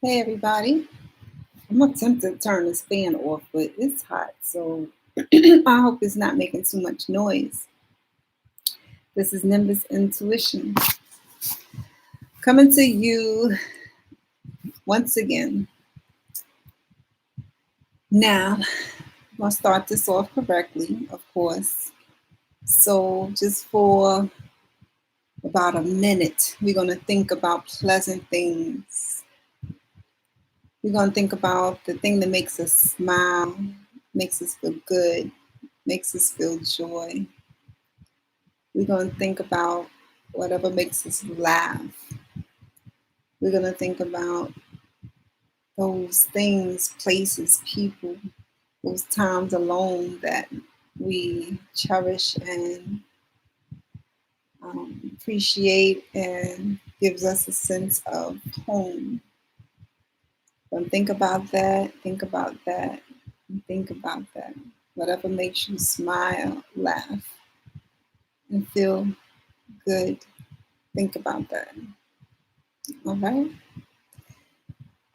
Hey everybody. I'm attempting to turn this fan off, but it's hot, so I hope it's not making too much noise. This is Nimbus Intuition coming to you once again. Now, I'm going to start this off correctly, of course. So, just for about a minute, we're going to think about pleasant things. We're going to think about the thing that makes us smile, makes us feel good, makes us feel joy. We're going to think about whatever makes us laugh. We're going to think about those things, places, people, those times alone that we cherish and appreciate and gives us a sense of home. So think about that, think about that, and think about that. Whatever makes you smile, laugh, and feel good, think about that. All right?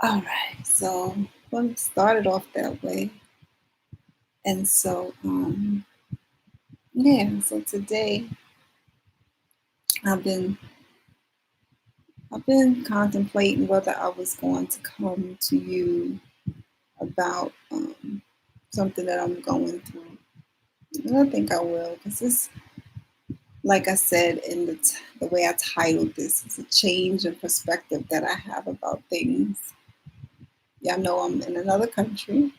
All right, so we started off that way. And so, so today I've been contemplating whether I was going to come to you about something that I'm going through. And I think I will, because it's, like I said in the way I titled this, it's a change in perspective that I have about things. Y'all know I'm in another country.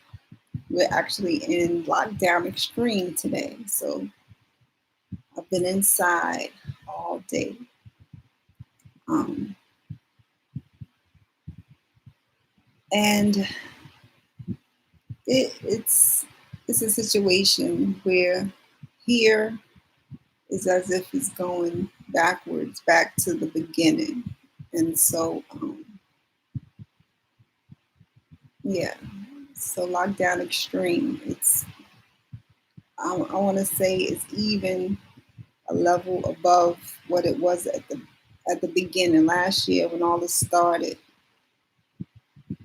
We're actually in lockdown extreme today. So I've been inside all day. And it's a situation where here is as if it's going backwards, back to the beginning. And so, so lockdown extreme. I want to say it's even a level above what it was at the beginning last year when all this started.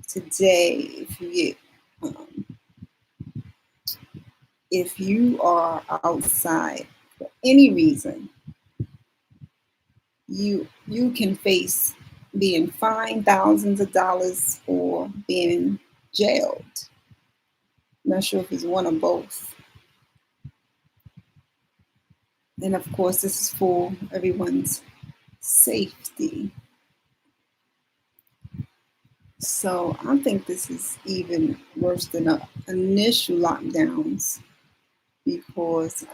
Today, if you are outside for any reason, you can face being fined thousands of dollars or being jailed. I'm not sure if it's one or both. And of course, this is for everyone's safety. So I think this is even worse than initial lockdowns because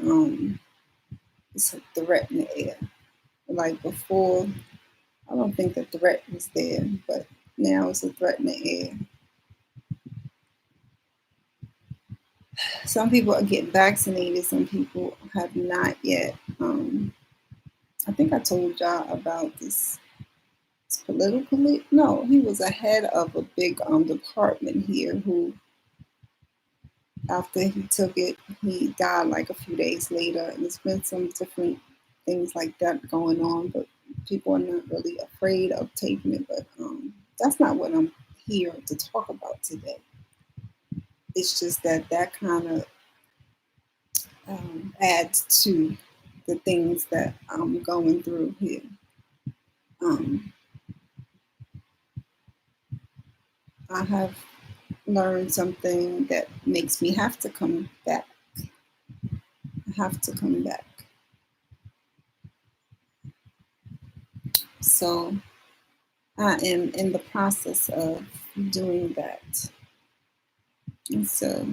it's a threat in the air. Like before, I don't think the threat was there, but now it's a threat in the air. Some people are getting vaccinated, some people have not yet. I think I told y'all about this politically. No, he was a head of a big department here who, after he took it, he died like a few days later. And there's been some different things like that going on, but people are not really afraid of taking it. But that's not what I'm here to talk about today. It's just that kind of adds to the things that I'm going through here. I have learned something that makes me have to come back. I have to come back. So I am in the process of doing that. And so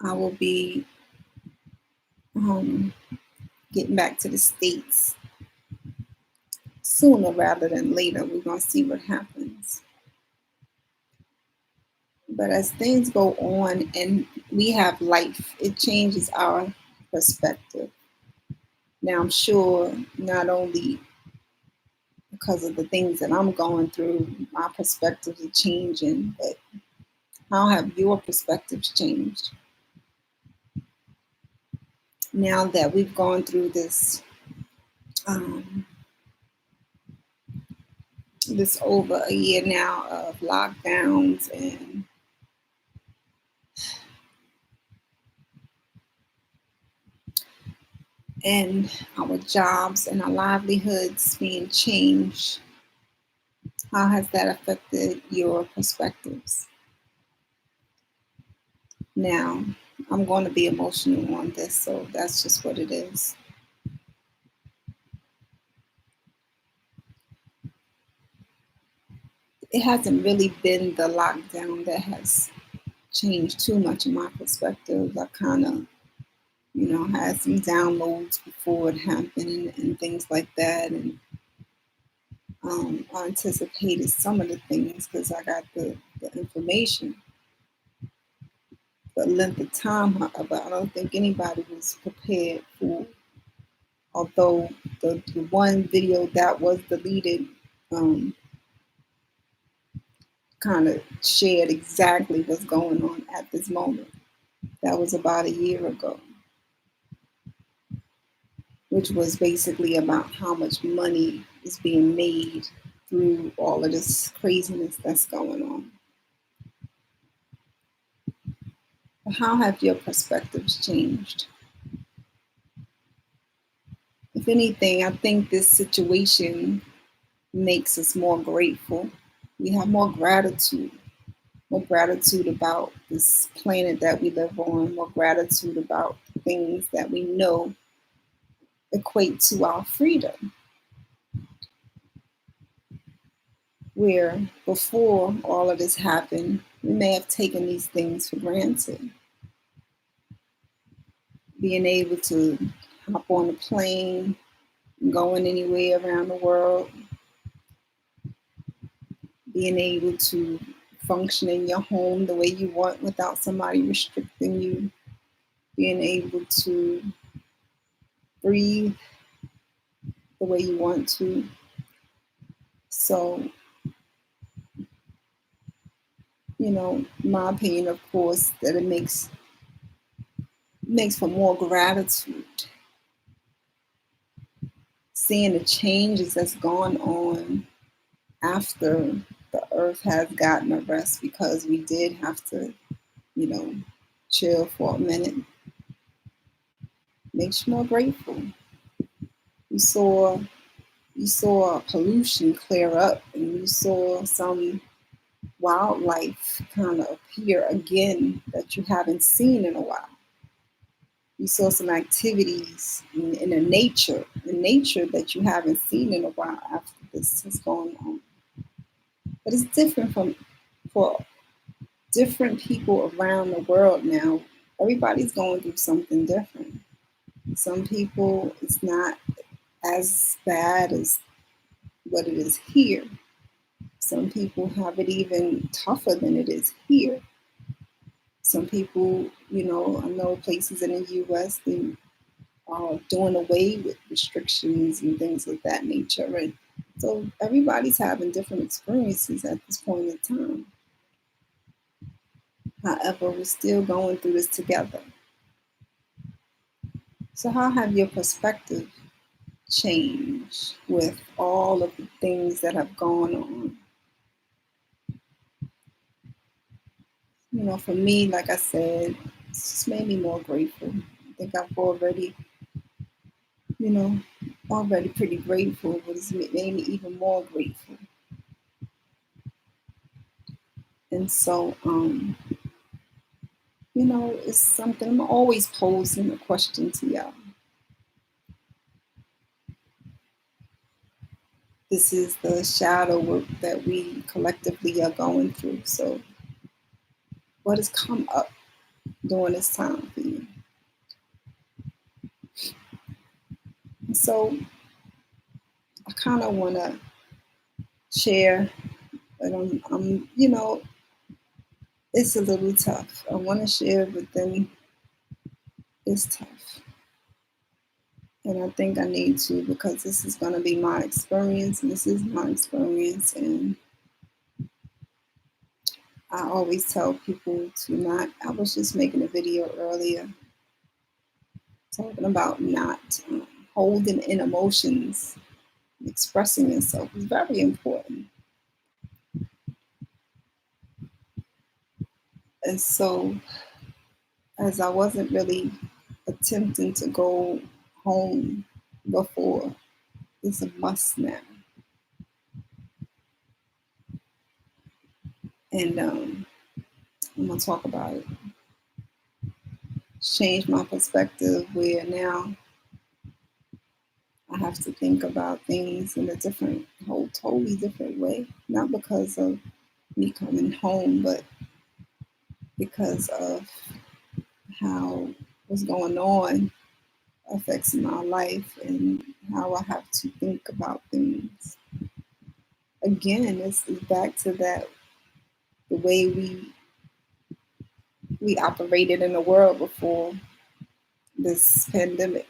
I will be getting back to the States sooner rather than later. We're going to see what happens. But as things go on and we have life, it changes our perspective. Now, I'm sure not only because of the things that I'm going through, my perspectives are changing, but how have your perspectives changed? Now that we've gone through this this over a year now of lockdowns and our jobs and our livelihoods being changed. How has that affected your perspectives? Now, I'm going to be emotional on this, so that's just what it is. It hasn't really been the lockdown that has changed too much in my perspective. I kind of, had some downloads before it happened and things like that. And I anticipated some of the things because I got the information. The length of time, however, I don't think anybody was prepared for. Although the one video that was deleted kind of shared exactly what's going on at this moment. That was about a year ago, which was basically about how much money is being made through all of this craziness that's going on. But how have your perspectives changed? If anything, I think this situation makes us more grateful. We have more gratitude about this planet that we live on, more gratitude about things that we know equate to our freedom. Where before all of this happened, we may have taken these things for granted. Being able to hop on a plane, going anywhere around the world, being able to function in your home the way you want without somebody restricting you, being able to breathe the way you want to. So, my opinion, of course, that it makes for more gratitude. Seeing the changes that's gone on after the earth has gotten a rest, because we did have to, chill for a minute, makes you more grateful. You saw pollution clear up, and you saw some wildlife kind of appear again that you haven't seen in a while. You saw some activities in nature that you haven't seen in a while after this has gone on. But it's different for different people around the world now. Everybody's going through something different. Some people, it's not as bad as what it is here. Some people have it even tougher than it is here. Some people, I know places in the US, they are doing away with restrictions and things of that nature. And so everybody's having different experiences at this point in time. However, we're still going through this together. So how have your perspective changed with all of the things that have gone on? For me, like I said, it's just made me more grateful. I think I've already pretty grateful, but it's made me even more grateful. And so, it's something I'm always posing a question to y'all. This is the shadow work that we collectively are going through. So, what has come up during this time for you? And so, I kind of want to share, but it's a little tough. I want to share, but then it's tough. And I think I need to, because this is going to be my experience. And this is my experience. And I always tell people to not, I was just making a video earlier talking about not holding in emotions, expressing yourself is very important. And so, as I wasn't really attempting to go home before, it's a must now. And I'm going to talk about it. It's changed my perspective where now I have to think about things in a different, whole totally different way. Not because of me coming home, but because of how what's going on affects my life and how I have to think about things. Again, it's back to that the way we operated in the world before this pandemic.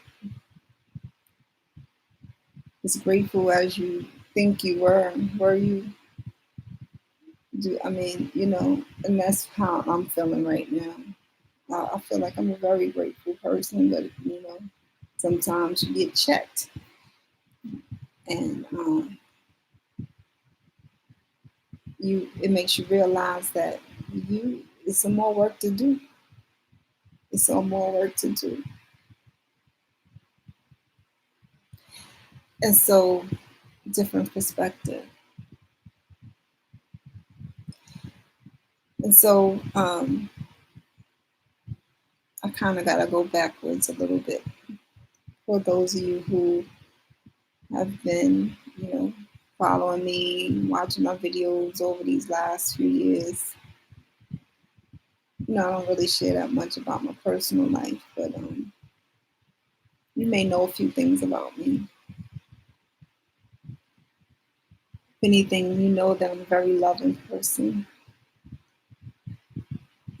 As grateful as you think you were you do I mean, and that's how I'm feeling right now. I feel like I'm a very grateful person, but sometimes you get checked, and it makes you realize that it's some more work to do. It's some more work to do, and so different perspective. And so I kind of got to go backwards a little bit for those of you who have been, following me, watching my videos over these last few years. I don't really share that much about my personal life, but you may know a few things about me. If anything, you know that I'm a very loving person.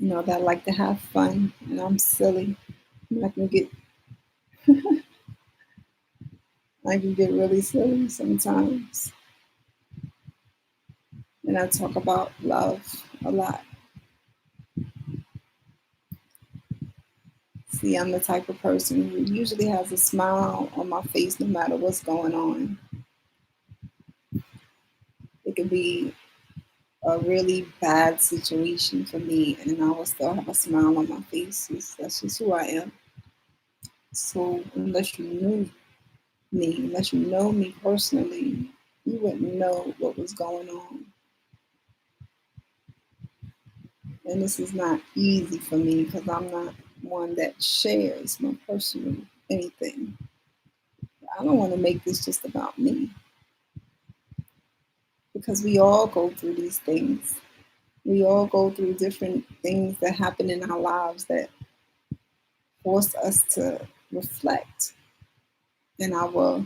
That I like to have fun, and I'm silly. And I can get really silly sometimes. And I talk about love a lot. See, I'm the type of person who usually has a smile on my face no matter what's going on. It could be a really bad situation for me, and I will still have a smile on my face. That's just who I am. So unless you know me personally, you wouldn't know what was going on. And this is not easy for me because I'm not one that shares my personal anything. I don't want to make this just about me because we all go through these things. We all go through different things that happen in our lives that force us to reflect, and our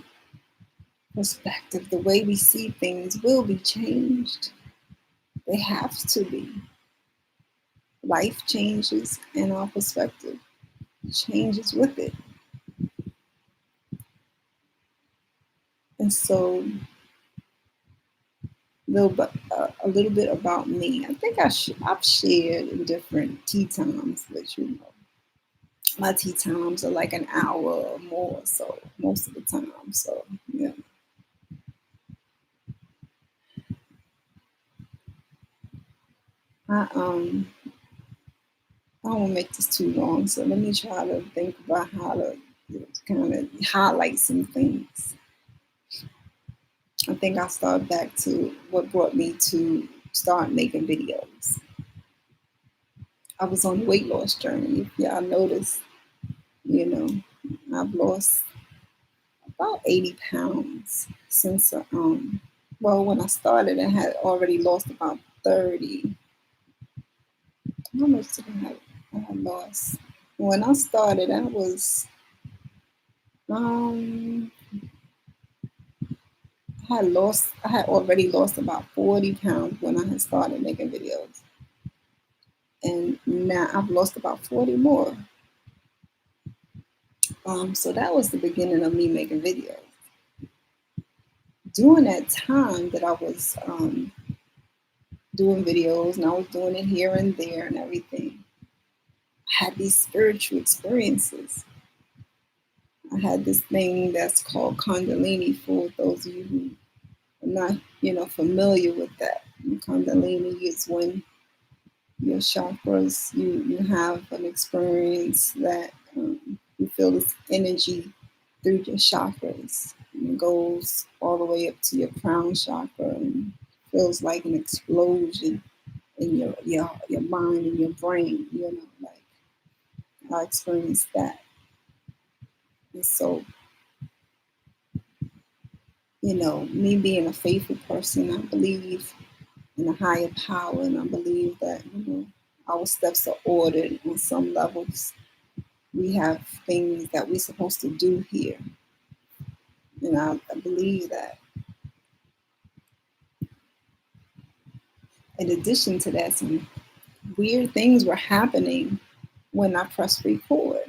perspective, the way we see things will be changed. They have to be. Life changes and our perspective changes with it. And so a little bit about me. I think I've shared in different tea times, but my tea times are like an hour or more, so most of the time. So yeah. I I don't want to make this too long, so let me try to think about how to kind of highlight some things. I think I'll start back to what brought me to start making videos. I was on a weight loss journey. If y'all noticed, you know, I've lost about 80 pounds since, well, when I started, I had already lost about 30. How much did I had lost? When I started, um, I had already lost about 40 pounds when I had started making videos. And now I've lost about 40 more. So that was the beginning of me making videos. During that time that I was doing videos and I was doing it here and there and everything, I had these spiritual experiences. I had this thing that's called Kundalini for those of you who are not, familiar with that. And Kundalini is when your chakras. You have an experience that you feel this energy through your chakras. And it goes all the way up to your crown chakra and feels like an explosion in your mind and your brain. Like I experienced that. And so, me being a faithful person, I believe in a higher power, and I believe that our steps are ordered on some levels. We have things that we're supposed to do here, and I believe that. In addition to that, some weird things were happening when I pressed record.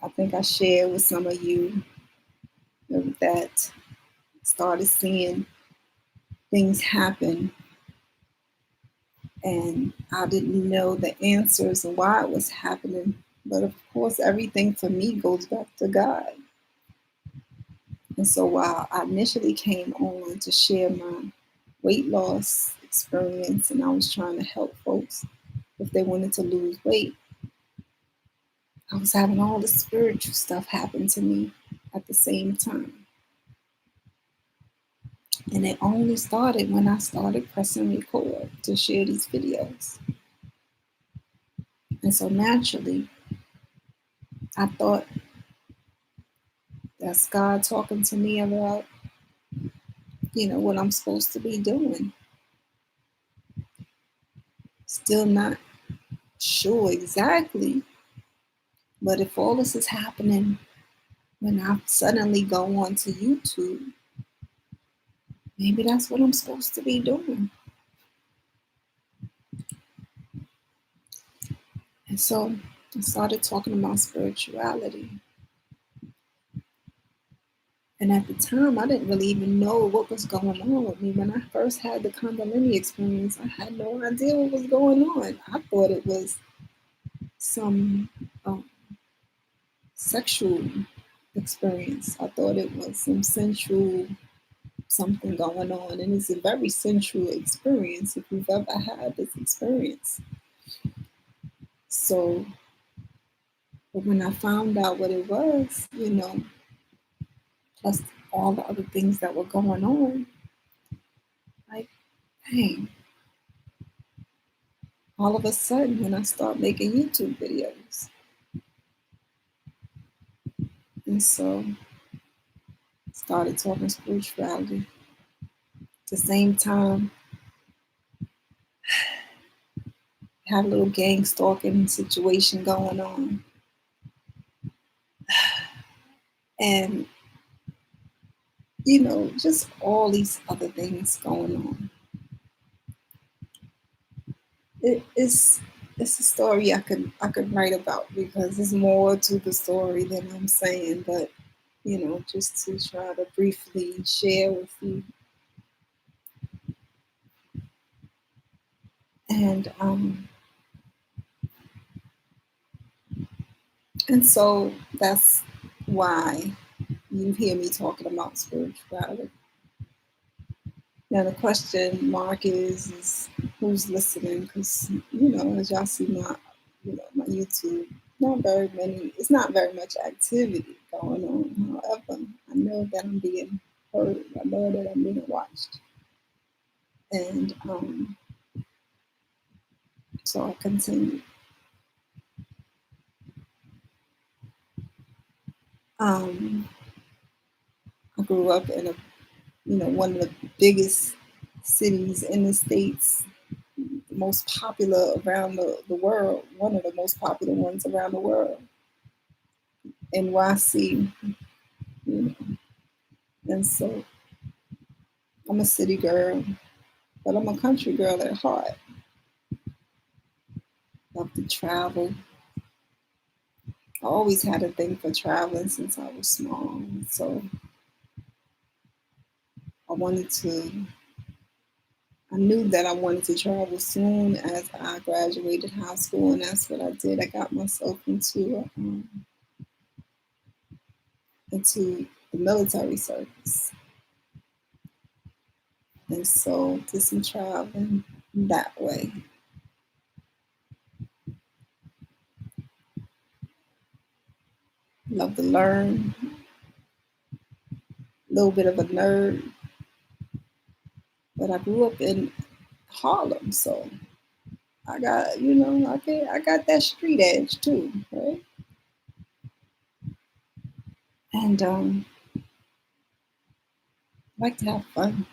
I think I shared with some of you that started seeing things happen, and I didn't know the answers and why it was happening. But of course, everything for me goes back to God. And so while I initially came on to share my weight loss experience, and I was trying to help folks if they wanted to lose weight, I was having all the spiritual stuff happen to me at the same time. And it only started when I started pressing record to share these videos. And so naturally, I thought that's God talking to me about, what I'm supposed to be doing. Still not sure exactly, but if all this is happening when I suddenly go onto YouTube, maybe that's what I'm supposed to be doing. And so I started talking about spirituality. And at the time, I didn't really even know what was going on with me. When I first had the Kundalini experience, I had no idea what was going on. I thought it was some sexual experience. I thought it was some sensual something going on. And it's a very sensual experience if you've ever had this experience. So, but when I found out what it was, plus all the other things that were going on, like, dang, all of a sudden when I start making YouTube videos. And so started talking spirituality. At the same time, had a little gang stalking situation going on. And, just all these other things going on. It's a story I could write about because there's more to the story than I'm saying, but just to try to briefly share with you. And so that's why you hear me talking about spirituality. Now the question mark is who's listening? Because as y'all see my YouTube, it's not very much activity going on. However, I know that I'm being heard. I know that I'm being watched, and so I continue. I grew up in one of the biggest cities in the States, the most popular around the world, one of the most popular ones around the world, NYC. And so I'm a city girl, but I'm a country girl at heart. Love to travel. I always had a thing for traveling since I was small. So I knew that I wanted to travel soon as I graduated high school, and that's what I did. I got myself into the military service. And so did some traveling, that way. Love to learn, a little bit of a nerd, but I grew up in Harlem, so I got, I got that street edge too, right? And like to have fun,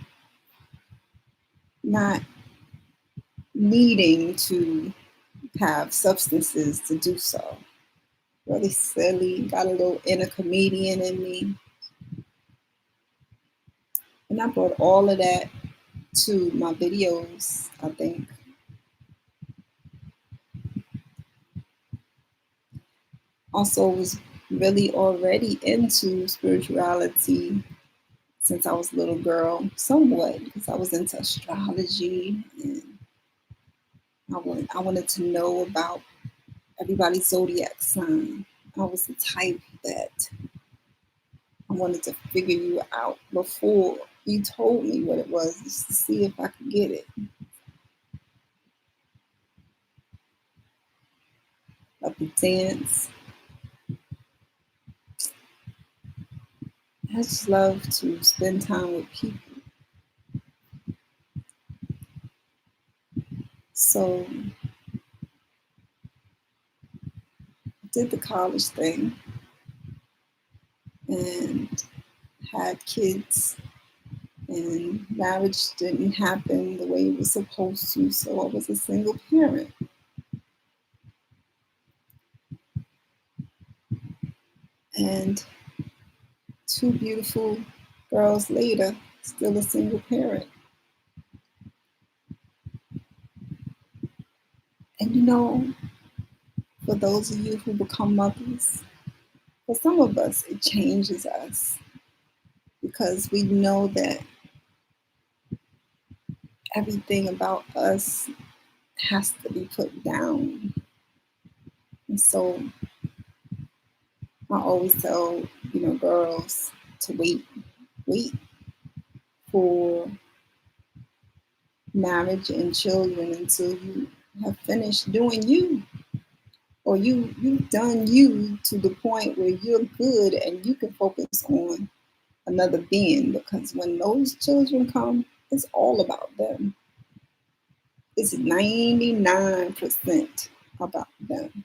not needing to have substances to do so. Really silly, got a little inner comedian in me. And I brought all of that to my videos, I think. Also was really already into spirituality since I was a little girl, somewhat, because I was into astrology and I wanted to know about everybody's zodiac sign. I was the type that I wanted to figure you out before you told me what it was, just to see if I could get it. Up the dance. I just love to spend time with people. So I did the college thing and had kids, and marriage didn't happen the way it was supposed to, so I was a single parent. And two beautiful girls later, still a single parent. And for those of you who become mothers, for some of us, it changes us because we know that everything about us has to be put down. And so I always tell, girls to wait for marriage and children until you have finished doing you, or you've done you to the point where you're good and you can focus on another being, because when those children come, it's all about them. It's 99% about them.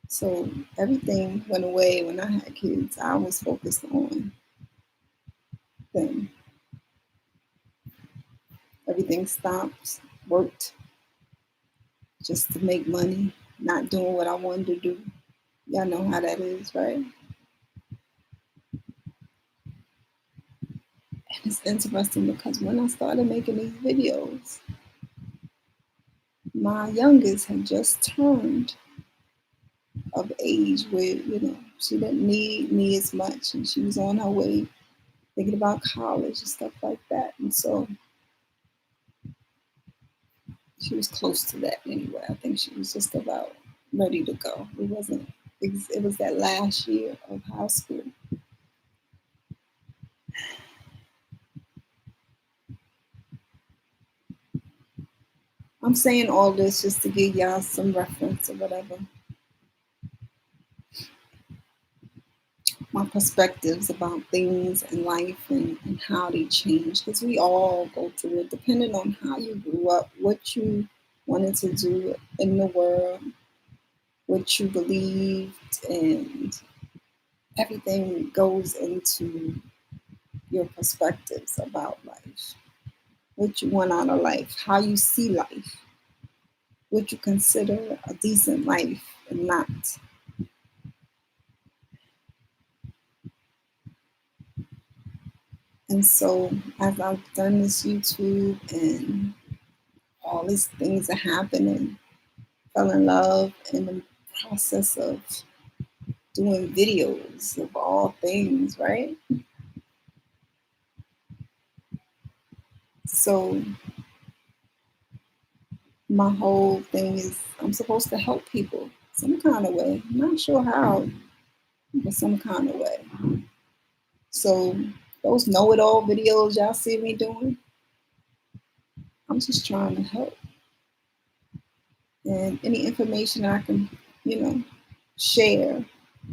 So everything went away when I had kids. I was focused on them. Everything stopped, worked just to make money, not doing what I wanted to do. Y'all know how that is, right? And it's interesting because when I started making these videos, my youngest had just turned of age where, she didn't need me as much, and she was on her way thinking about college and stuff like that. And so she was close to that anyway. I think she was just about ready to go. It was that last year of high school. I'm saying all this just to give y'all some reference or whatever. My perspectives about things in life and how they change, because we all go through it depending on how you grew up, what you wanted to do in the world, what you believed, and everything goes into your perspectives about life, what you want out of life, how you see life, what you consider a decent life and not. And so as I've done this YouTube and all these things are happening, fell in love in the process of doing videos of all things, right? So my whole thing is I'm supposed to help people some kind of way. I'm not sure how, but some kind of way. So those know-it-all videos y'all see me doing, I'm just trying to help. And any information I can, you know, share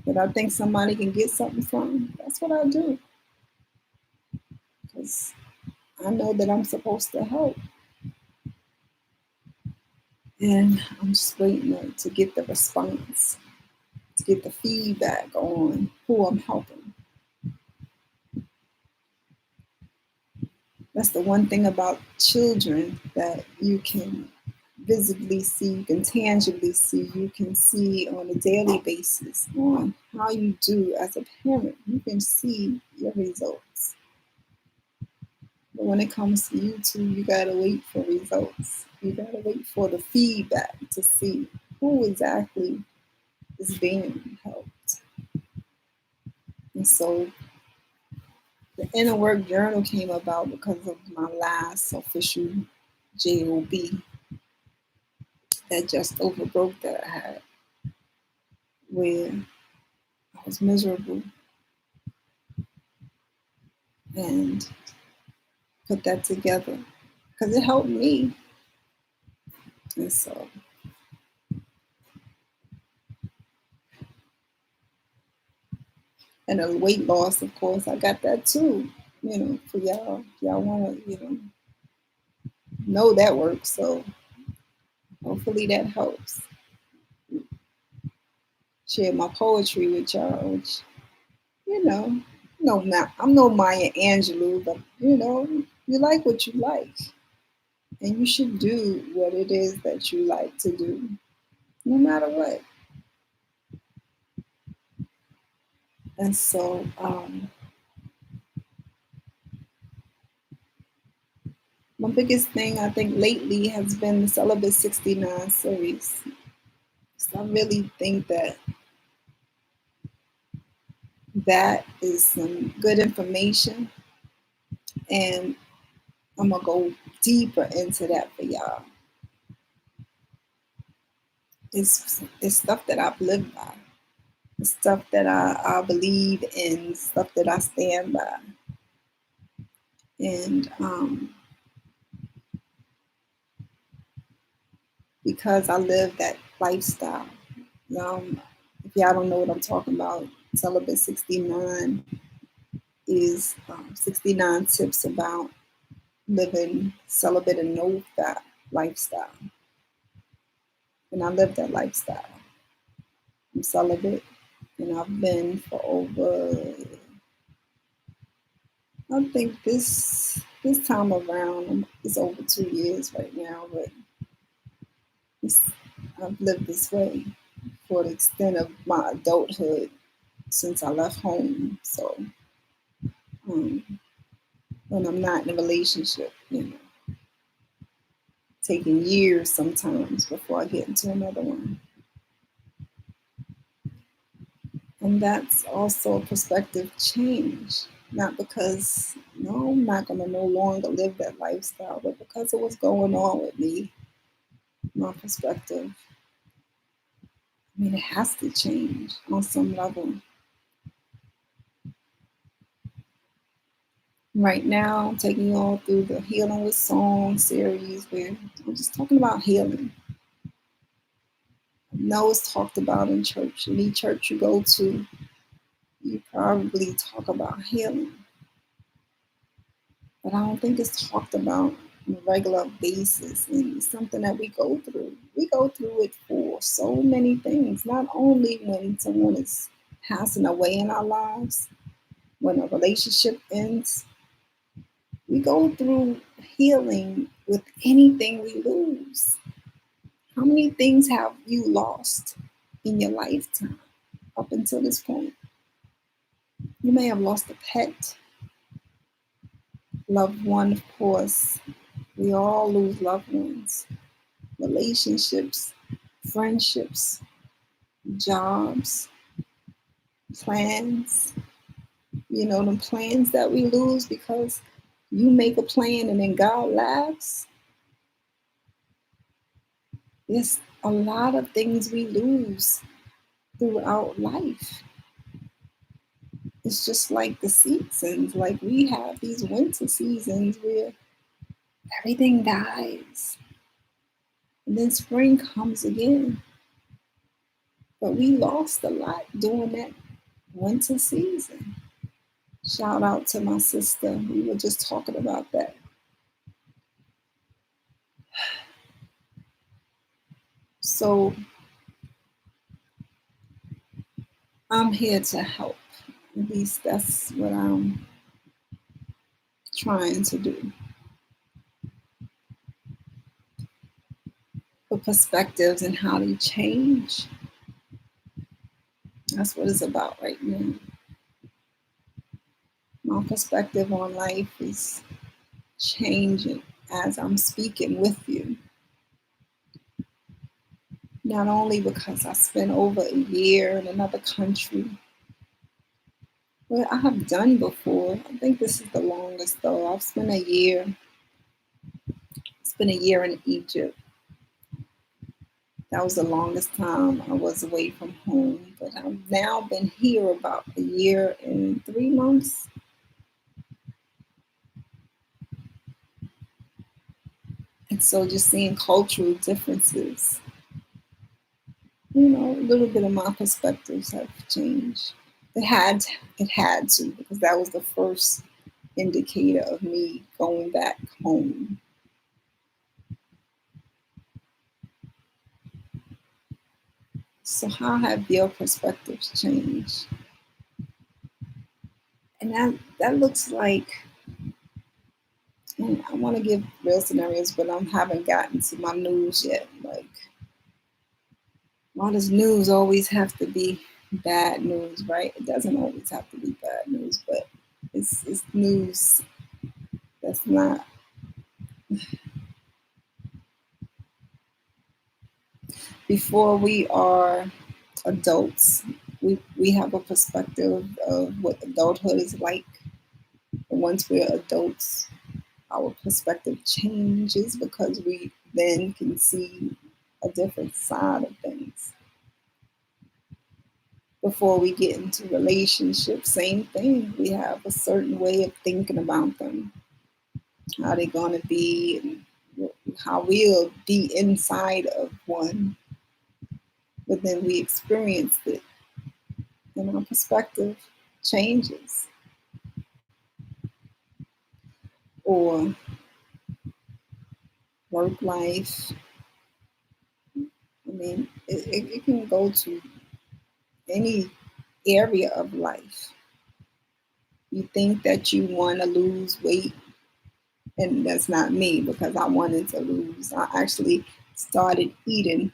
that I think somebody can get something from, that's what I do. Because I know that I'm supposed to help. And I'm just waiting to get the response, to get the feedback on who I'm helping. That's the one thing about children that you can visibly see, you can tangibly see, you can see on a daily basis on how you do as a parent. You can see your results. But when it comes to YouTube, you gotta wait for results. You gotta wait for the feedback to see who exactly is being helped. And so the inner work journal came about because of my last official job that just overbroke that I had, where I was miserable, and put that together because it helped me. And so, and the weight loss, of course, I got that too. For y'all want to, know that works. So hopefully that helps. Share my poetry with y'all, which, no, I'm no Maya Angelou, but you like what you like, and you should do what it is that you like to do, no matter what. And so, my biggest thing I think lately has been the Celibate 69 series. So I really think that is some good information, and I'm gonna go deeper into that for y'all. It's stuff that I've lived by, it's stuff that I believe in, stuff that I stand by, and because I live that lifestyle. If y'all don't know what I'm talking about, Celibate 69 is 69 tips about living celibate and no fat lifestyle. And I live that lifestyle. I'm celibate, and I've been for over, I think this time around, it's over 2 years right now, but I've lived this way for the extent of my adulthood since I left home. So when I'm not in a relationship, taking years sometimes before I get into another one. And that's also a perspective change. Not because, no, I'm not going to no longer live that lifestyle, but because of what's going on with me, my perspective. I mean, it has to change on some level. Right now, I'm taking you all through the Healing with Song series where I'm just talking about healing. I know it's talked about in church. Any church you go to, you probably talk about healing. But I don't think it's talked about on a regular basis, and it's something that we go through. We go through it for so many things, not only when someone is passing away in our lives, when a relationship ends. We go through healing with anything we lose. How many things have you lost in your lifetime up until this point? You may have lost a pet, loved one, of course. We all lose loved ones. Relationships, friendships, jobs, plans. Them plans that we lose because you make a plan and then God laughs. There's a lot of things we lose throughout life. It's just like the seasons. Like we have these winter seasons where everything dies. And then spring comes again. But we lost a lot during that winter season. Shout out to my sister. We were just talking about that. So I'm here to help. At least that's what I'm trying to do. For perspectives and how they change. That's what it's about right now. My perspective on life is changing as I'm speaking with you. Not only because I spent over a year in another country, but I have done before. I think this is the longest though. I've spent a year. It's been a year in Egypt. That was the longest time I was away from home. But I've now been here about a year and 3 months. And so just seeing cultural differences, a little bit of my perspectives have changed. It had to, because that was the first indicator of me going back home. So how have your perspectives changed? And that looks like, and I want to give real scenarios, but I haven't gotten to my news yet. Like, why does news always have to be bad news, right? It doesn't always have to be bad news, but it's news that's not. Before we are adults, we have a perspective of what adulthood is like. And once we're adults, our perspective changes because we then can see a different side of things. Before we get into relationships, same thing. We have a certain way of thinking about them, how they're going to be, and how we'll be inside of one. But then we experienced it, and our perspective changes. Or work life. I mean, it can go to any area of life. You think that you want to lose weight, and that's not me because I wanted to lose. I actually started eating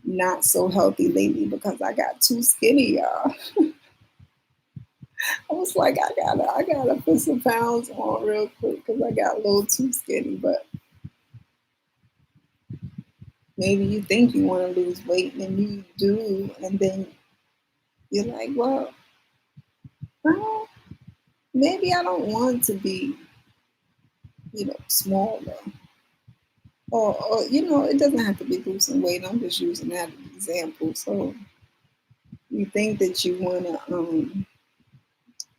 not so healthy lately because I got too skinny, y'all. I was like, I gotta put some pounds on real quick because I got a little too skinny. But maybe you think you want to lose weight and you do, and then you're like, well, maybe I don't want to be, smaller. Or, it doesn't have to be losing weight. I'm just using that as an example. So you think that you want to, I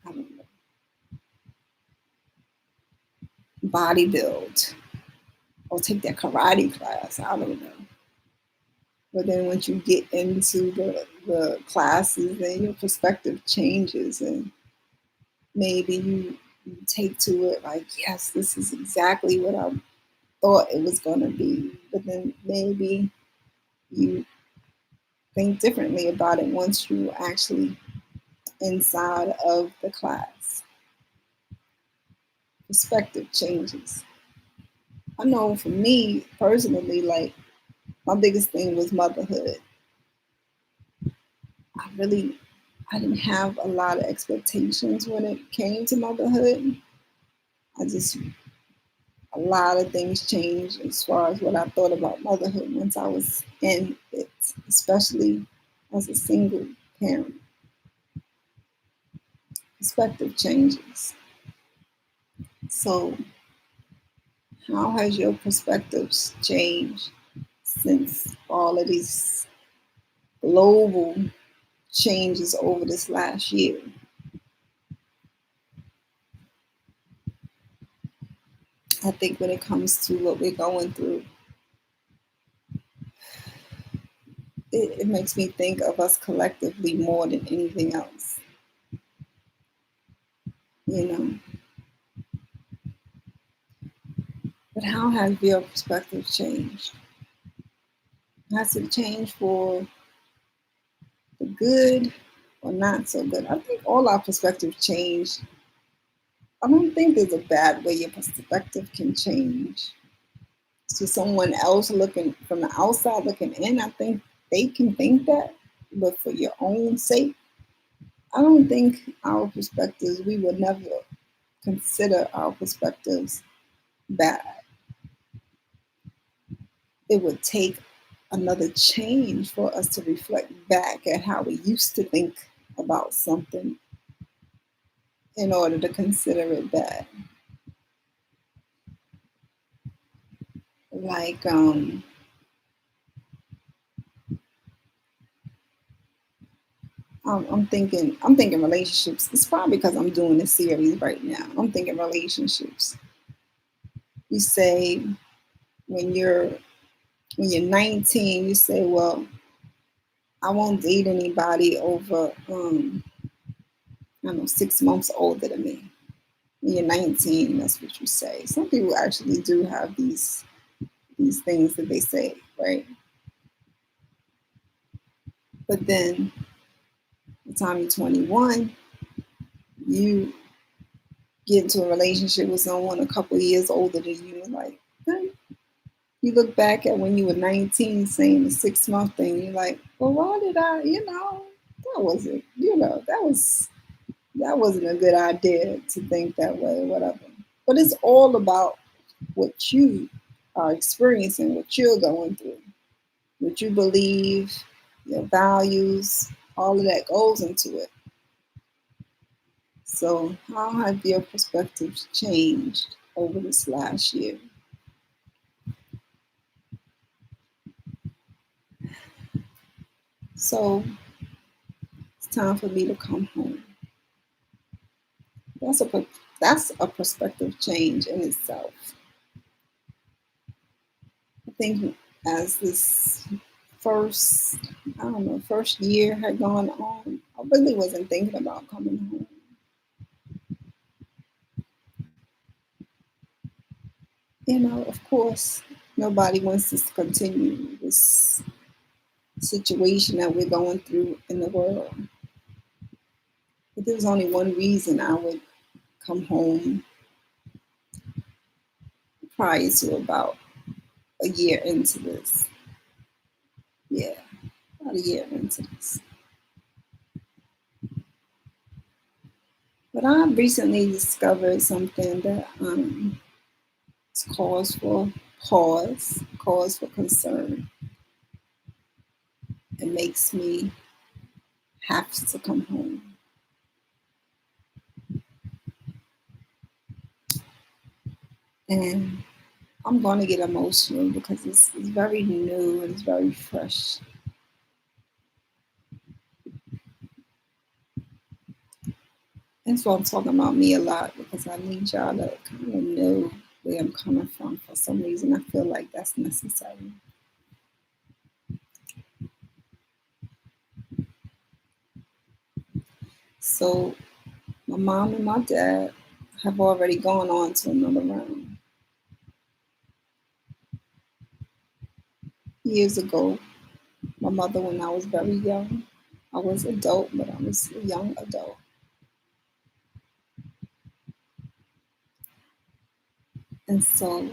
don't know, body build or take that karate class. I don't know. But then once you get into the classes, then your perspective changes, and maybe you take to it like, yes, this is exactly what I thought it was going to be. But then maybe you think differently about it once you actually inside of the class. Perspective changes. I know for me personally, like my biggest thing was motherhood. I didn't have a lot of expectations when it came to motherhood. I just A lot of things changed as far as what I thought about motherhood once I was in it, especially as a single parent. Perspective changes. So, how has your perspectives changed since all of these global changes over this last year? I think when it comes to what we're going through, it makes me think of us collectively more than anything else. You know, but how has your perspective changed? Has it changed for the good or not so good? I think all our perspective changed. I don't think there's a bad way your perspective can change. To someone else looking from the outside looking in, I think they can think that, but for your own sake, I don't think our perspectives, we would never consider our perspectives bad. It would take another change for us to reflect back at how we used to think about something in order to consider it bad. Like, I'm thinking relationships. It's probably because I'm doing this series right now. I'm thinking relationships. You say when you're when you're 19, you say, well, I won't date anybody over I don't know, 6 months older than me. When you're 19, that's what you say. Some people actually do have these things that they say, right? But then the time you're 21, you get into a relationship with someone a couple of years older than you, like, hey, you look back at when you were 19 saying the 6 month thing, you're like, well, why did I, that wasn't, that wasn't a good idea to think that way, whatever. But it's all about what you are experiencing, what you're going through, what you believe, your values, all of that goes into it. So, how have your perspectives changed over this last year? So, it's time for me to come home. That's a that's a perspective change in itself. I think as this first, I don't know, first year had gone on, I really wasn't thinking about coming home. Of course, nobody wants us to continue this situation that we're going through in the world. But there's only one reason I would come home prior to about a year into this. Yeah, about a year into this. But I recently discovered something that is cause for pause, cause for concern. It makes me have to come home. And I'm going to get emotional because it's very new and it's very fresh. And so I'm talking about me a lot because I need y'all to kind of know where I'm coming from. For some reason, I feel like that's necessary. So my mom and my dad have already gone on to another round. Years ago, my mother, when I was very young, I was adult, but I was a young adult. And so,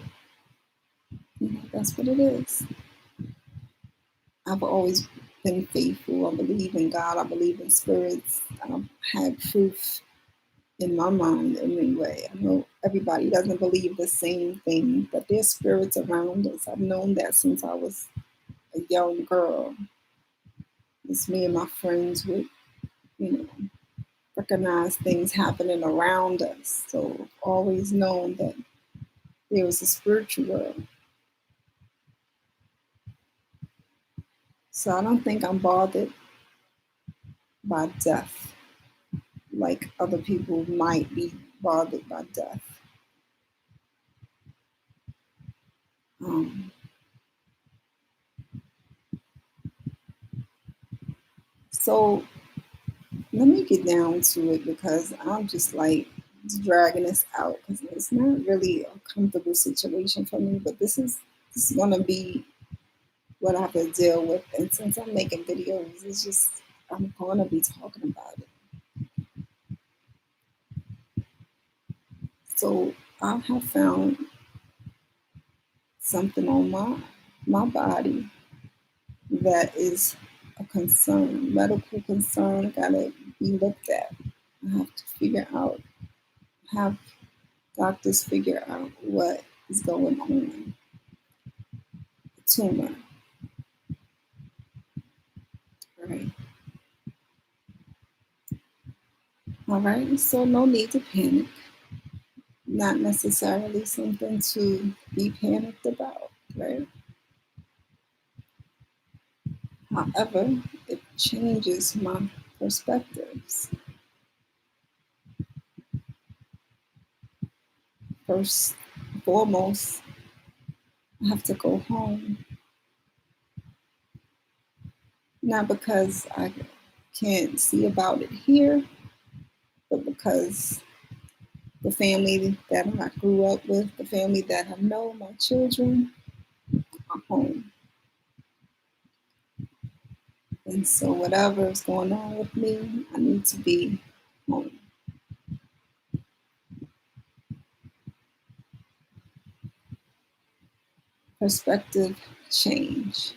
that's what it is. I've always been faithful. I believe in God. I believe in spirits. I've had proof in my mind anyway. I know everybody doesn't believe the same thing, but there's spirits around us. I've known that since I was a young girl. It's me and my friends would, you know, recognize things happening around us. So I've always known that there was a spiritual world. So I don't think I'm bothered by death like other people might be bothered by death. Um, so let me get down to it because I'm just like dragging this out because it's not really a comfortable situation for me. But this is gonna be what I have to deal with, and since I'm making videos, it's just I'm gonna be talking about it. So I have found something on my body that is a concern, medical concern, gotta be looked at. I have to figure out, have doctors figure out what is going on. Tumor, right? All right, so no need to panic. Not necessarily something to be panicked about, right? However, it changes my perspectives. First, foremost, I have to go home. Not because I can't see about it here, but because the family that I grew up with, the family that I know, my children, are home. And so whatever is going on with me, I need to be home. Perspective change.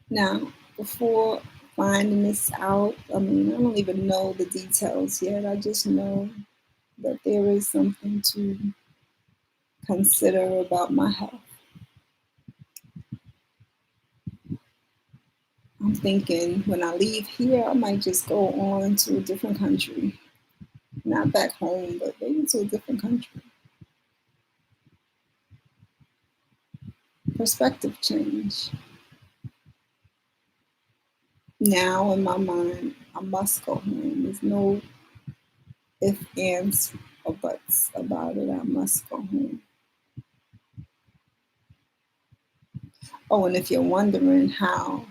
Now, before finding this out, I mean, I don't even know the details yet. I just know that there is something to consider about my health. I'm thinking when I leave here, I might just go on to a different country. Not back home, but maybe to a different country. Perspective change. Now in my mind, I must go home. There's no ifs, ands, or buts about it. I must go home. Oh, and if you're wondering how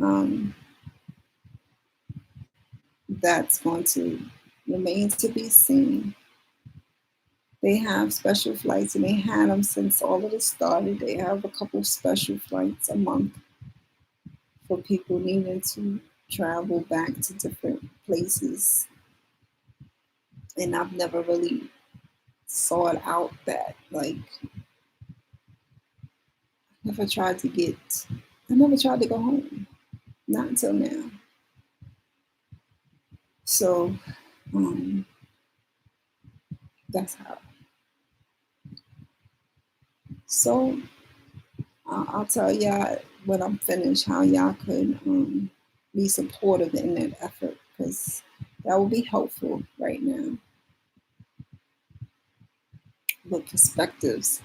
um, that's going to remain to be seen, they have special flights, and they had them since all of this started. They have a couple of special flights a month for people needing to travel back to different places. And I've never really sought out that. Like, never tried to get, I never tried to go home. Not until now. So um, that's how. So I'll tell y'all when I'm finished how y'all could be supportive in that effort because that will be helpful right now. But perspectives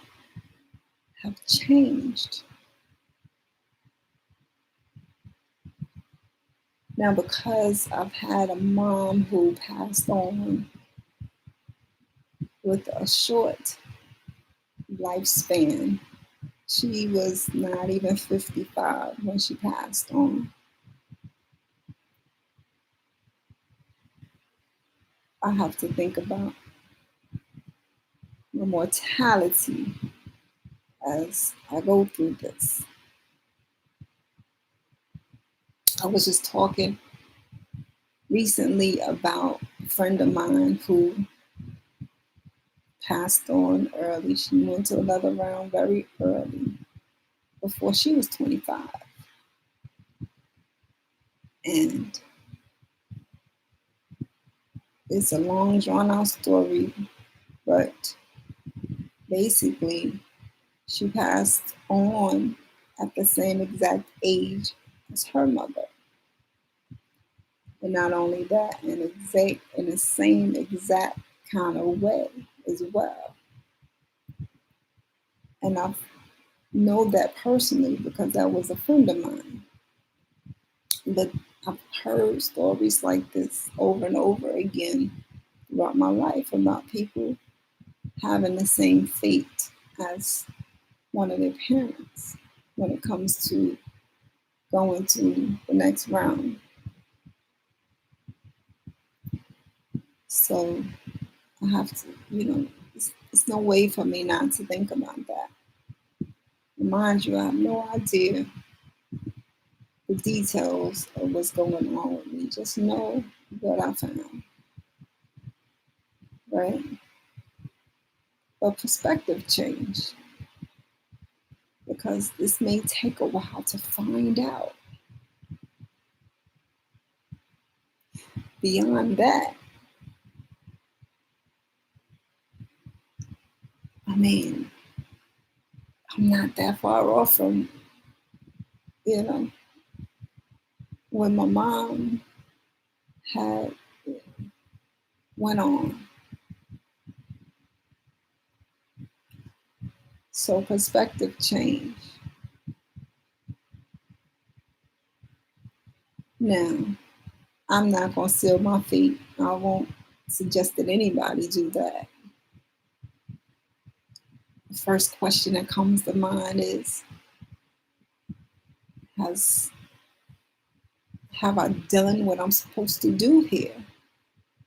have changed. Now, because I've had a mom who passed on with a short lifespan, she was not even 55 when she passed on. I have to think about the mortality as I go through this. I was just talking recently about a friend of mine who passed on early. She went to another round very early before she was 25. And it's a long, drawn out story, but basically, she passed on at the same exact age as her mother. And not only that, in the same exact kind of way as well. And I know that personally because that was a friend of mine. But I've heard stories like this over and over again throughout my life about people having the same fate as one of their parents when it comes to going to the next round. So I have to, it's no way for me not to think about that. Mind you, I have no idea the details of what's going on with me. Just know what I found, right? But perspective change, because this may take a while to find out. Beyond that, I mean, I'm not that far off from, you know, when my mom had went on. So perspective change. Now, I'm not going to seal my feet. I won't suggest that anybody do that. The first question that comes to mind is, have I done what I'm supposed to do here?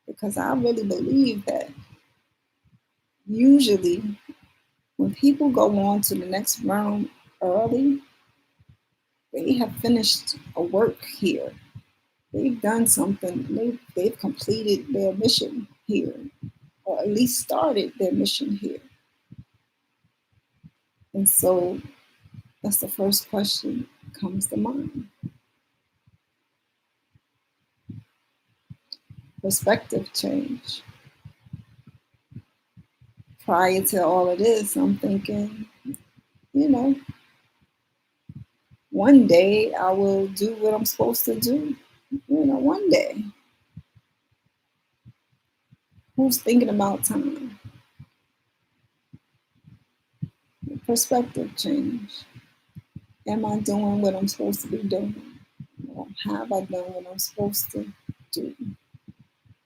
Because I really believe that usually when people go on to the next round early, they have finished a work here. They've done something. They've completed their mission here, or at least started their mission here. And so that's the first question that comes to mind. Perspective change. Prior to all of this, I'm thinking, one day I will do what I'm supposed to do. One day. Who's thinking about time? Perspective change. Am I doing what I'm supposed to be doing? Or have I done what I'm supposed to do?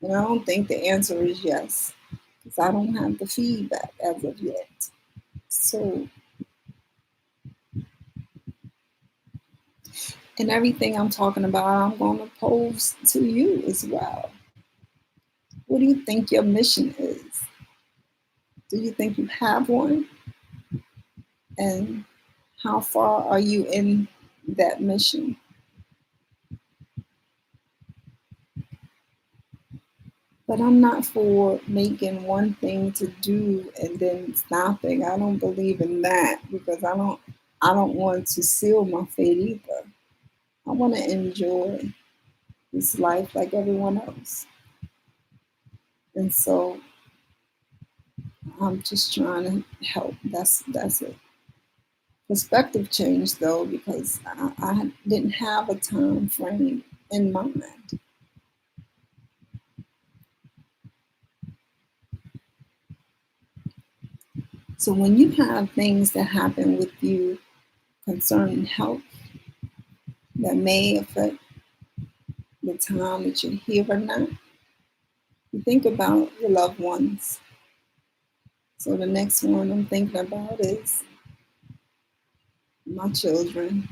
And I don't think the answer is yes, because I don't have the feedback as of yet. So, and everything I'm talking about, I'm going to pose to you as well. What do you think your mission is? Do you think you have one? And how far are you in that mission? But I'm not for making one thing to do and then stopping. I don't believe in that, because I don't want to seal my fate either. I want to enjoy this life like everyone else. And so I'm just trying to help. That's it. Perspective changed though, because I didn't have a time frame in mind. So when you have things that happen with you concerning health that may affect the time that you're here or not, you think about your loved ones. So the next one I'm thinking about is my children.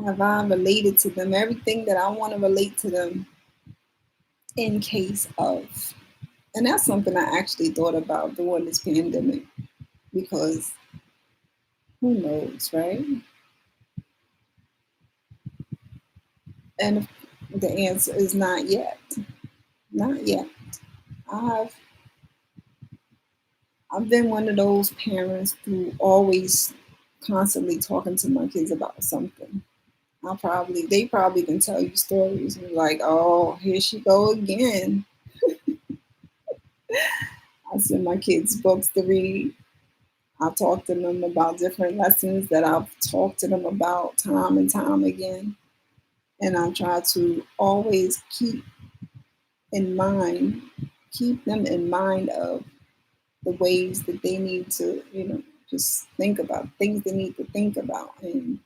Have I related to them everything that I want to relate to them in case of? And that's something I actually thought about during this pandemic, because who knows, right? And the answer is not yet. Not yet. I've been one of those parents who always constantly talking to my kids about something. They probably can tell you stories and like, oh, here she go again. I send my kids books to read. I talk to them about different lessons that I've talked to them about time and time again. And I try to always keep them in mind of the ways that they need to, just think about things they need to think about, and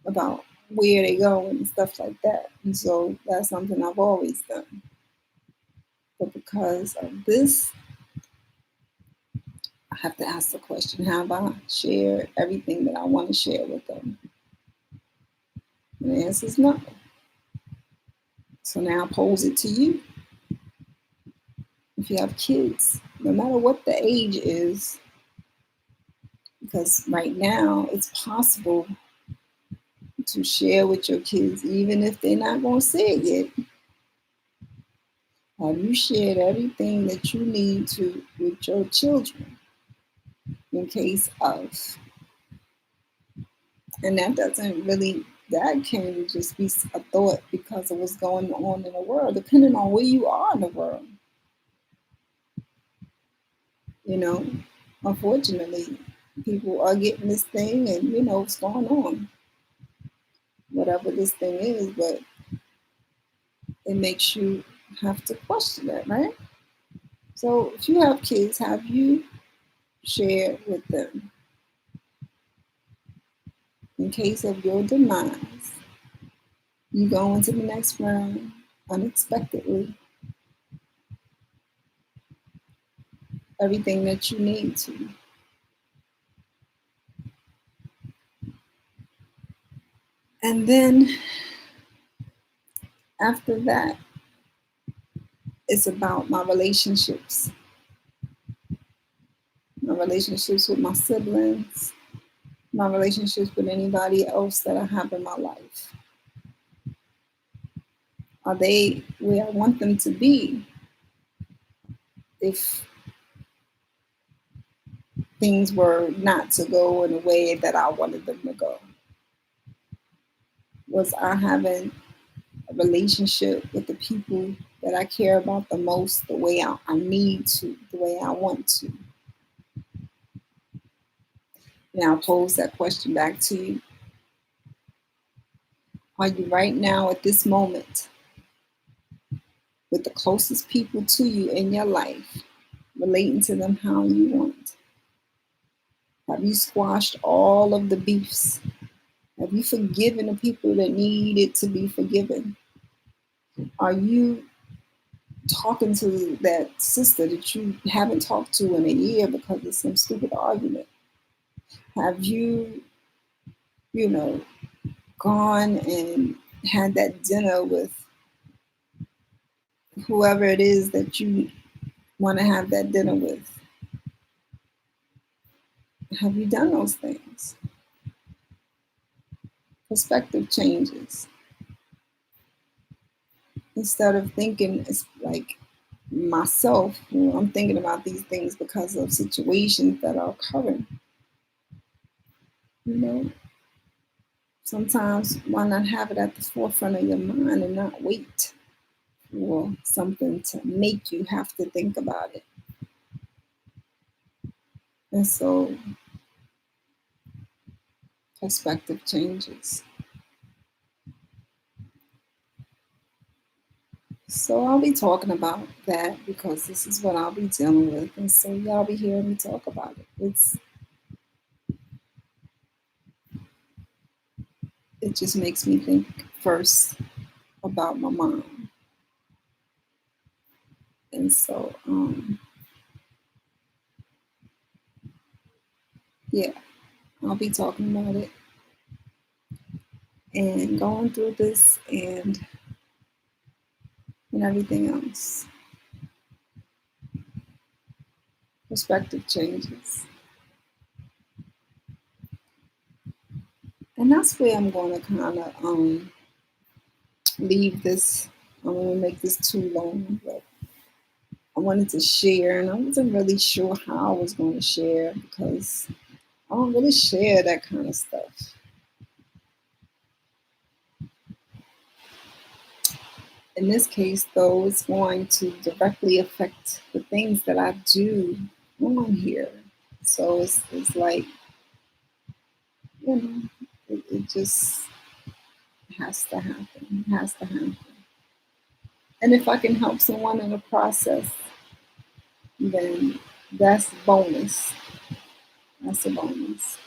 about where they go and stuff like that. And so that's something I've always done. But because of this, I have to ask the question, have I shared everything that I want to share with them? And the answer is no. So now I pose it to you. If you have kids, no matter what the age is, because right now it's possible to share with your kids, even if they're not going to say it yet. Have you shared everything that you need to with your children in case of? And that can just be a thought because of what's going on in the world, depending on where you are in the world. You know, unfortunately, people are getting this thing and what's going on, whatever this thing is, but it makes you have to question it, right? So if you have kids, have you shared with them in case of your demise? You go into the next round unexpectedly, everything that you need to. And then after that, it's about my relationships with my siblings, my relationships with anybody else that I have in my life. Are they where I want them to be if things were not to go in the way that I wanted them to go? Was I having a relationship with the people that I care about the most the way I need to, the way I want to? And I'll pose that question back to you. Are you right now at this moment with the closest people to you in your life, relating to them how you want? Have you squashed all of the beefs? Have you forgiven the people that needed to be forgiven? Are you talking to that sister that you haven't talked to in a year because of some stupid argument? Have you, you know, gone and had that dinner with whoever it is that you want to have that dinner with? Have you done those things? Perspective changes. Instead of thinking it's like myself, I'm thinking about these things because of situations that are occurring. You know, sometimes why not have it at the forefront of your mind and not wait for something to make you have to think about it? And so perspective changes. So I'll be talking about that because this is what I'll be dealing with. And so y'all be hearing me talk about it. It just makes me think first about my mom. And so yeah, I'll be talking about it and going through this and everything else. Perspective changes. And that's where I'm going to kind of leave this. I don't want to make this too long, but I wanted to share, and I wasn't really sure how I was going to share because I don't really share that kind of stuff. In this case, though, it's going to directly affect the things that I do on here. So it's like, it just has to happen. It has to happen. And if I can help someone in the process, then that's bonus. That's a bonus.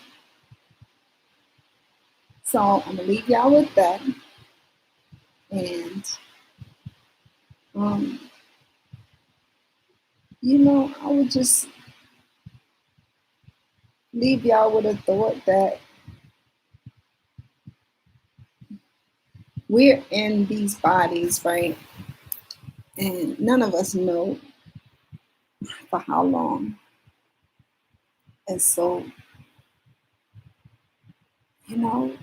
So I'm gonna leave y'all with that. And I would just leave y'all with a thought that we're in these bodies, right? And none of us know for how long. And so, you know,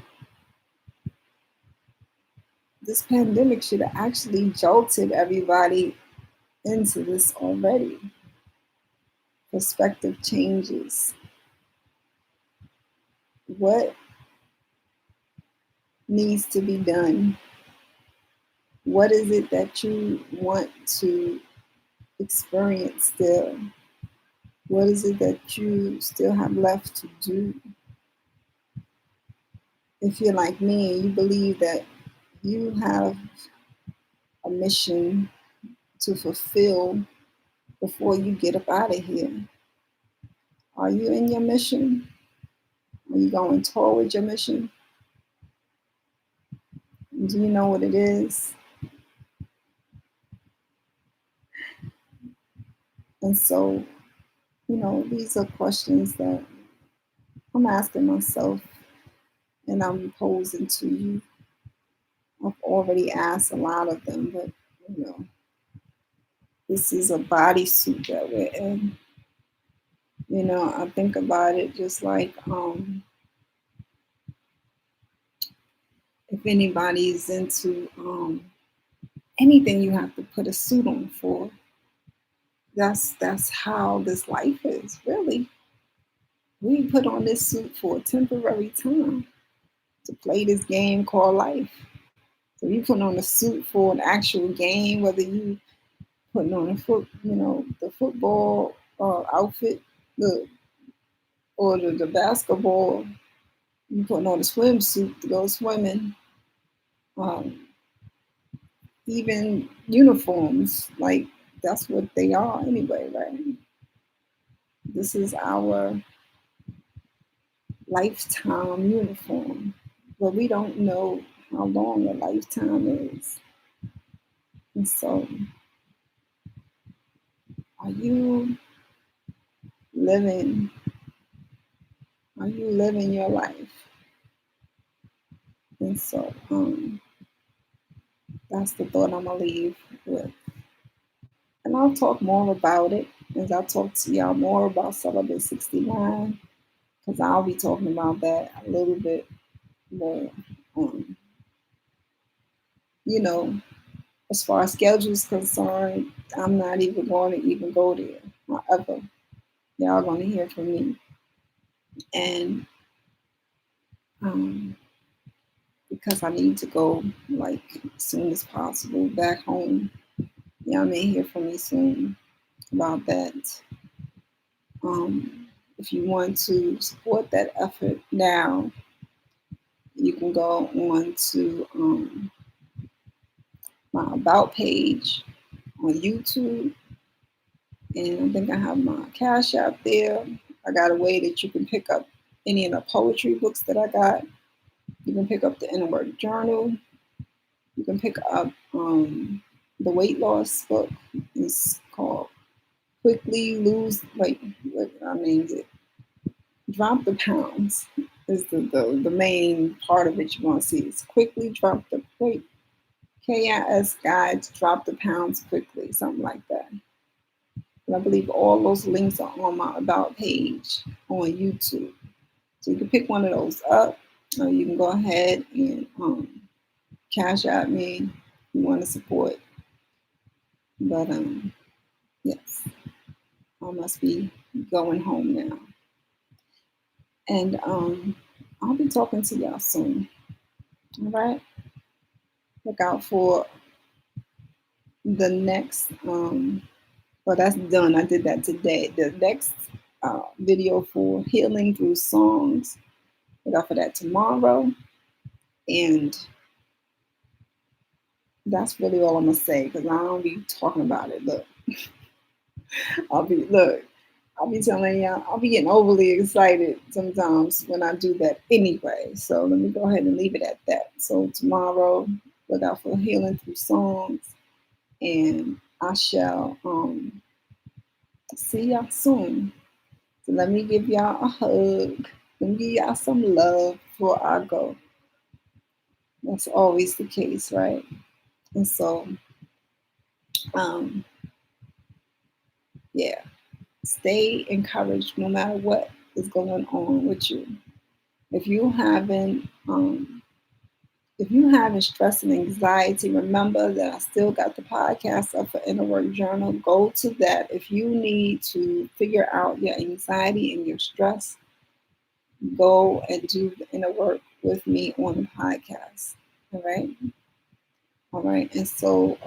this pandemic should have actually jolted everybody into this already. Perspective changes. What needs to be done? What is it that you want to experience still? What is it that you still have left to do? If you're like me and you believe that you have a mission to fulfill before you get up out of here, are you in your mission? Are you going toward your mission? Do you know what it is? And so, these are questions that I'm asking myself and I'm posing to you. I've already asked a lot of them, but this is a bodysuit that we're in. I think about it just like if anybody's into anything you have to put a suit on for. That's how this life is, really. We put on this suit for a temporary time to play this game called life. So you put on a suit for an actual game, whether you putting on the football outfit, the basketball, you putting on a swimsuit to go swimming, um, even uniforms, like that's what they are anyway, right? This is our lifetime uniform, but we don't know how long a lifetime is. And so, are you living? Are you living your life? And so, that's the thought I'm gonna leave with. And I'll talk more about it as I talk to y'all more about Celibate 69, because I'll be talking about that a little bit more. Um, you know, as far as schedule's concerned, I'm not even going to even go there. However, y'all going to hear from me. And because I need to go like as soon as possible back home, y'all may hear from me soon about that. If you want to support that effort now, you can go on to my About page on YouTube. And I think I have my Cashapp there. I got a way that you can pick up any of the poetry books that I got. You can pick up the Inner Work Journal. You can pick up the weight loss book. It's called Quickly Lose, what I named it. Drop the Pounds is the main part of it you want to see. It's Quickly Drop the Weight. KIS Guide to Drop the Pounds Quickly, something like that. And I believe all those links are on my About page on YouTube. So you can pick one of those up, or you can go ahead and cash out me if you want to support. But yes, I must be going home now. And I'll be talking to y'all soon. All right? Look out for the next, well, that's done. I did that today. The next video for Healing Through Songs. Look out for that tomorrow. And that's really all I'm gonna say because I don't be talking about it. Look, I'll be telling y'all, I'll be getting overly excited sometimes when I do that anyway. So let me go ahead and leave it at that. So tomorrow, look out for Healing Through Songs, and I shall See y'all soon. So let me give y'all a hug. Let me give y'all some love before I go. That's always the case, right? And so, um, yeah, stay encouraged no matter what is going on with you. If you having if you having stress and anxiety, remember that I still got the podcast up for Inner Work Journal. Go to that. If you need to figure out your anxiety and your stress, go and do the inner work with me on the podcast. All right. All right. And so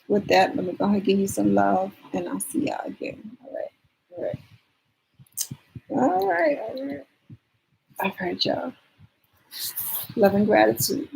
with that, let me go ahead and give you some love and I'll see y'all again. All right. All right. All right. All right. All right, y'all. Love and gratitude.